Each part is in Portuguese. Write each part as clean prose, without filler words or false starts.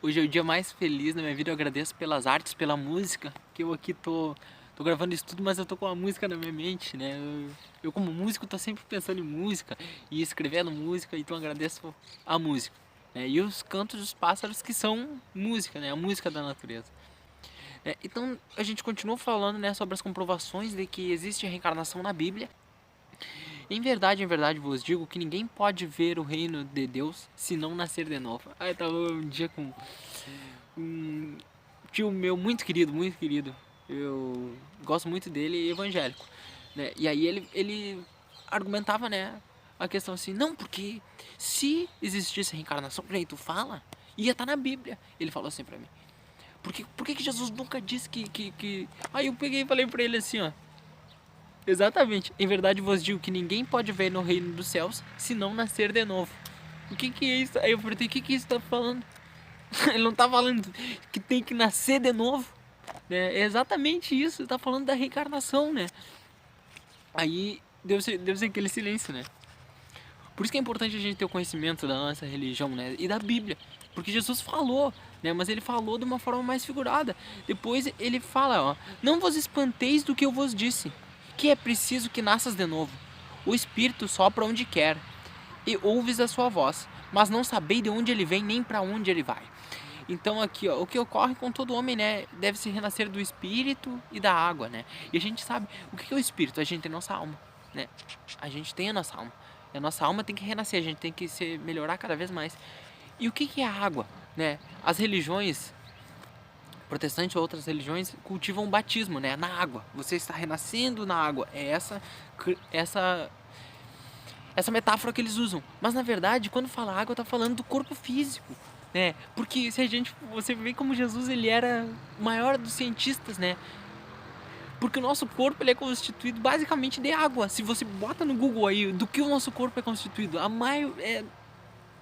Hoje é o dia mais feliz da minha vida. Eu agradeço pelas artes, pela música, que eu aqui tô gravando isso tudo, mas eu tô com a música na minha mente, né? Eu como músico tô sempre pensando em música e escrevendo música, então eu agradeço a música, né? E os cantos dos pássaros que são música, né? A música da natureza. Então a gente continua falando, né, sobre as comprovações de que existe reencarnação na Bíblia. Em verdade vos digo que ninguém pode ver o reino de Deus se não nascer de novo. Aí eu tava um dia com um tio meu muito querido, muito querido. Eu gosto muito dele, evangélico, né? E aí ele argumentava, né, a questão assim, não, porque se existisse reencarnação, que nem tu fala, ia estar na Bíblia. Ele falou assim pra mim. Por que Jesus nunca disse que... Aí eu peguei e falei pra ele assim, ó. Exatamente. Em verdade vos digo que ninguém pode ver no reino dos céus se não nascer de novo. O que é isso? Aí eu perguntei, o que isso tá falando? Ele não tá falando que tem que nascer de novo, né? É exatamente isso, ele tá falando da reencarnação, né? Aí deu-se aquele silêncio, né? Por isso que é importante a gente ter o conhecimento da nossa religião, né? E da Bíblia. Porque Jesus falou, né? Mas ele falou de uma forma mais figurada. Depois ele fala, ó, não vos espanteis do que eu vos disse, que é preciso que nasças de novo. O Espírito sopra onde quer, e ouves a sua voz, mas não sabeis de onde ele vem nem para onde ele vai. Então aqui, ó, o que ocorre com todo homem, né, deve se renascer do espírito e da água, né? E a gente sabe o que é o espírito? A gente tem nossa alma, né? A gente tem a nossa alma. E a nossa alma tem que renascer, a gente tem que se melhorar cada vez mais. E o que é a água, né? As religiões protestantes ou outras religiões cultivam o batismo, né, na água. Você está renascendo na água. É essa essa metáfora que eles usam. Mas na verdade, quando fala água, tá falando do corpo físico, né? Porque se a gente, você vê como Jesus ele era o maior dos cientistas, né? Porque o nosso corpo ele é constituído basicamente de água. Se você bota no Google aí do que o nosso corpo é constituído, a maior é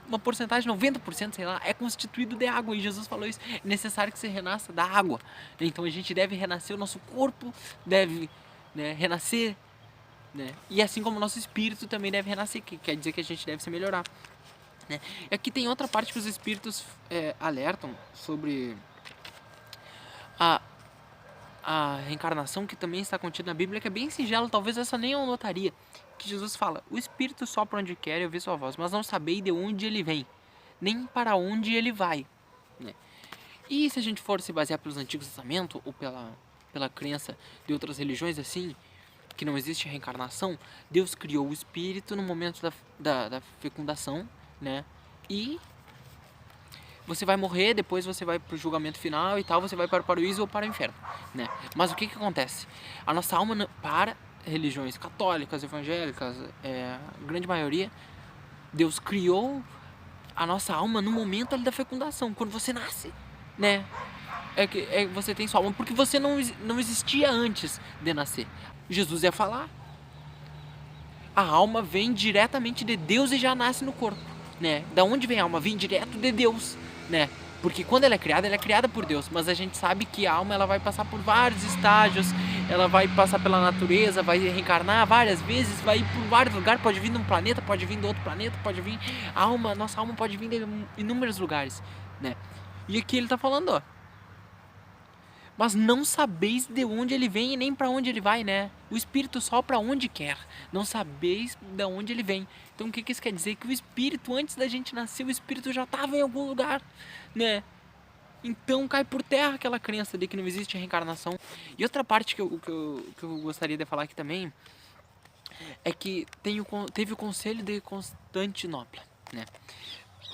uma porcentagem, 90%, sei lá, é constituído de água. E Jesus falou isso, é necessário que você renasça da água. Então a gente deve renascer, o nosso corpo deve, né, renascer, né? E assim como o nosso espírito também deve renascer, que quer dizer que a gente deve se melhorar, né? E aqui tem outra parte que os espíritos alertam sobre a, a reencarnação, que também está contida na Bíblia, que é bem singelo, talvez essa nem eu notaria. Que Jesus fala, o espírito sopra onde quer e ouve sua voz, mas não sabeis de onde ele vem, nem para onde ele vai, né? E se a gente for se basear pelos Antigos Testamentos, ou pela crença de outras religiões assim, que não existe reencarnação, Deus criou o espírito no momento da fecundação, né? E você vai morrer, depois você vai pro julgamento final e tal, você vai para o paraíso ou para o inferno, né? Mas o que acontece? A nossa alma, para religiões católicas, evangélicas, a grande maioria, Deus criou a nossa alma no momento ali da fecundação, quando você nasce, né? Você tem sua alma, porque você não existia antes de nascer. Jesus ia falar, a alma vem diretamente de Deus e já nasce no corpo, né? Da onde vem a alma? Vem direto de Deus, né? Porque quando ela é criada por Deus, mas a gente sabe que a alma ela vai passar por vários estágios, ela vai passar pela natureza, vai reencarnar várias vezes, vai ir por vários lugares, pode vir de um planeta, pode vir de outro planeta, pode vir nossa alma pode vir de inúmeros lugares, né? E aqui ele tá falando, ó, mas não sabeis de onde ele vem e nem para onde ele vai, né? O espírito só para onde quer, não sabeis de onde ele vem. Então o que isso quer dizer? Que o espírito, antes da gente nascer, o espírito já estava em algum lugar, né? Então cai por terra aquela crença de que não existe reencarnação. E outra parte que eu gostaria de falar aqui também é que teve o Conselho de Constantinopla, né?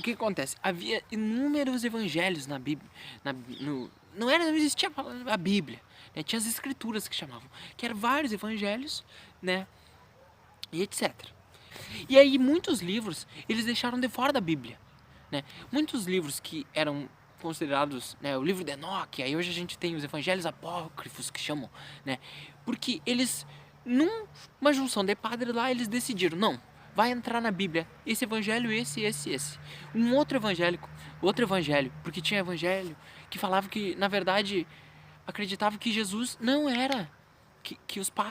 O que acontece? Havia inúmeros evangelhos na Bíblia, não existia a Bíblia, né? Tinha as escrituras que chamavam, que eram vários evangelhos, né? E etc. E aí muitos livros eles deixaram de fora da Bíblia, né? Muitos livros que eram considerados, né, o livro de Enoque, aí hoje a gente tem os evangelhos apócrifos que chamam, né? Porque eles, numa junção de padres lá, eles decidiram, não, vai entrar na Bíblia esse evangelho, esse. Um outro evangelho, porque tinha evangelho que falava que, na verdade, acreditava que Jesus não era,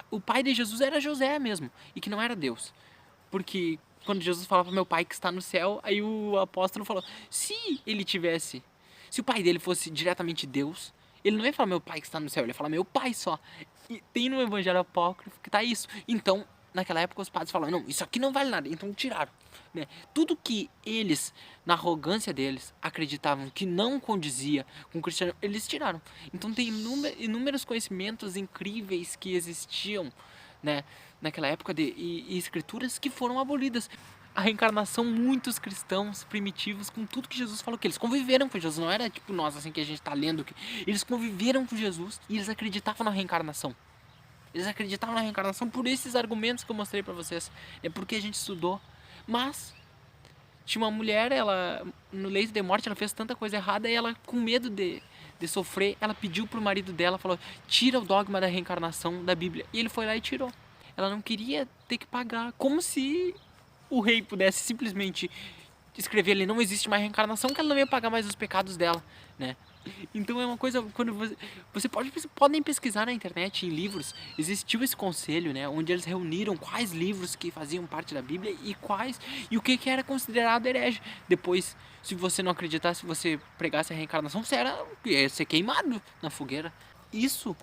o pai de Jesus era José mesmo, e que não era Deus. Porque quando Jesus falava meu pai que está no céu, aí o apóstolo falou, se ele tivesse, Se o pai dele fosse diretamente Deus, ele não ia falar meu pai que está no céu, ele ia falar meu pai só. E tem no evangelho apócrifo que tá isso. Então, naquela época os padres falavam, não, isso aqui não vale nada, então tiraram. Né? Tudo que eles, na arrogância deles, acreditavam que não condizia com o cristianismo, eles tiraram. Então tem inúmeros conhecimentos incríveis que existiam, né, naquela época e escrituras que foram abolidas. A reencarnação, muitos cristãos primitivos, com tudo que Jesus falou, que eles conviveram com Jesus, não era tipo nós, assim, que a gente está lendo, que eles conviveram com Jesus e eles acreditavam na reencarnação. Eles acreditavam na reencarnação por esses argumentos que eu mostrei pra vocês, é porque a gente estudou. Mas tinha uma mulher, ela no leito de morte, ela fez tanta coisa errada e ela, com medo de sofrer, ela pediu pro marido dela, falou, tira o dogma da reencarnação da Bíblia. E ele foi lá e tirou. Ela não queria ter que pagar, como se o rei pudesse simplesmente escrever ali, não existe mais reencarnação, que ela não ia pagar mais os pecados dela, né? Então é uma coisa, quando podem pesquisar na internet, em livros, existiu esse conselho, né, onde eles reuniram quais livros que faziam parte da Bíblia e o que era considerado herege. Depois, se você não acreditasse, se você pregasse a reencarnação, você ia ser queimado na fogueira. Isso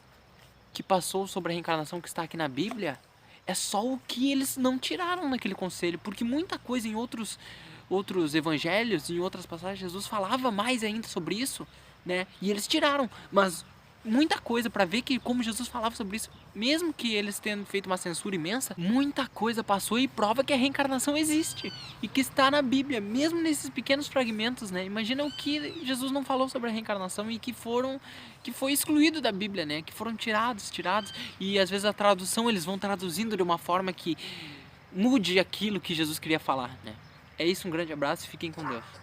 que passou sobre a reencarnação que está aqui na Bíblia é só o que eles não tiraram naquele conselho, porque muita coisa em outros evangelhos, em outras passagens, Jesus falava mais ainda sobre isso, né? E eles tiraram, mas muita coisa para ver que como Jesus falava sobre isso, mesmo que eles tenham feito uma censura imensa, muita coisa passou e prova que a reencarnação existe e que está na Bíblia, mesmo nesses pequenos fragmentos, né? Imagina o que Jesus não falou sobre a reencarnação e que foi excluído da Bíblia, né? Que foram tirados e às vezes a tradução eles vão traduzindo de uma forma que mude aquilo que Jesus queria falar, né? É isso, um grande abraço e fiquem com Deus.